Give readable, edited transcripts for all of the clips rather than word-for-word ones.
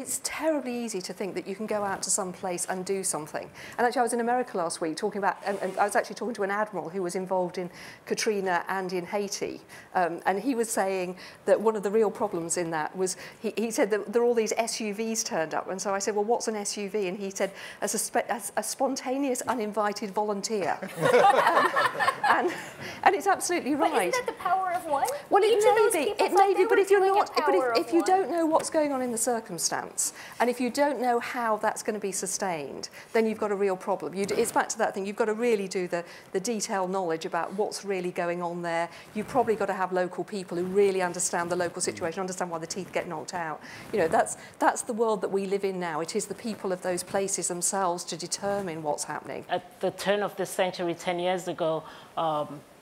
it's terribly easy to think that you can go out to some place and do something. And actually, I was in America last week talking about, and I was actually talking to an admiral who was involved in Katrina and in Haiti. And he was saying that one of the real problems in that was, he said that there are all these SUVs turned up. And so I said, well, what's an SUV? And he said, as a spontaneous, uninvited volunteer. and it's absolutely right. But isn't that the power of one? Well, it may be, but if you're not, if you don't know what's going on in the circumstance, and if you don't know how that's going to be sustained, then you've got a real problem. It's back to that thing. You've got to really do the detailed knowledge about what's really going on there. You've probably got to have local people who really understand the local situation, understand why the teeth get knocked out. You know, that's the world that we live in now. It is the people of those places themselves to determine what's happening. At the turn of the century, 10 years ago,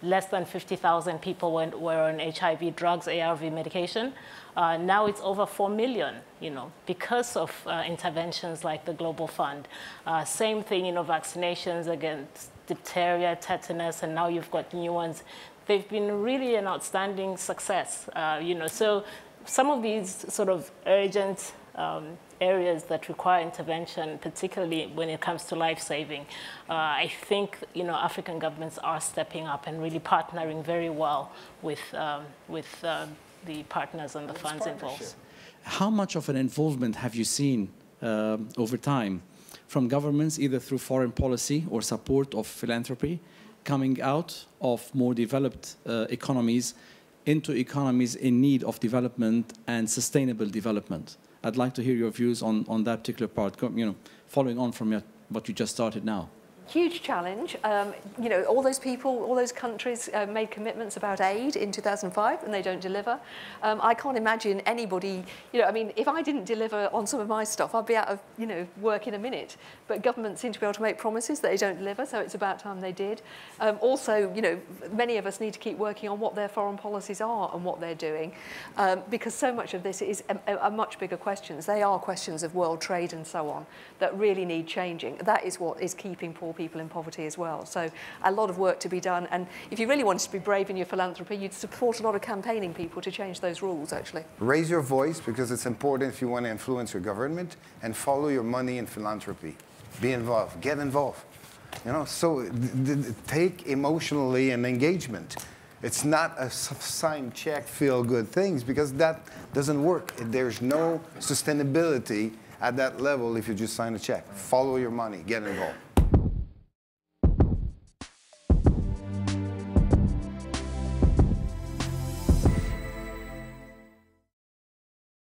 less than 50,000 people were on HIV drugs, ARV medication. Now it's over 4 million, you know, because of interventions like the Global Fund. Same thing, you know, vaccinations against diphtheria, tetanus, and now you've got new ones. They've been really an outstanding success, you know. So some of these sort of urgent areas that require intervention, particularly when it comes to life-saving, I think, you know, African governments are stepping up and really partnering very well with the partners and the funds involved. How much of an involvement have you seen over time from governments, either through foreign policy or support of philanthropy, coming out of more developed economies into economies in need of development and sustainable development? I'd like to hear your views on that particular part, you know, following on from what you just started now. Huge challenge. You know, all those people, all those countries made commitments about aid in 2005 and they don't deliver. I can't imagine anybody, you know, I mean, if I didn't deliver on some of my stuff, I'd be out of, you know, work in a minute. But governments seem to be able to make promises that they don't deliver, so it's about time they did. Also, you know, many of us need to keep working on what their foreign policies are and what they're doing, because so much of this is a much bigger questions. They are questions of world trade and so on that really need changing. That is what is keeping poor people in poverty as well. So a lot of work to be done. And if you really wanted to be brave in your philanthropy, you'd support a lot of campaigning people to change those rules, actually. Raise your voice, because it's important if you want to influence your government, and follow your money in philanthropy. Be involved. Get involved. You know, so take emotionally and engagement. It's not a signed check, feel good things, because that doesn't work. There's no sustainability at that level if you just sign a check. Follow your money. Get involved.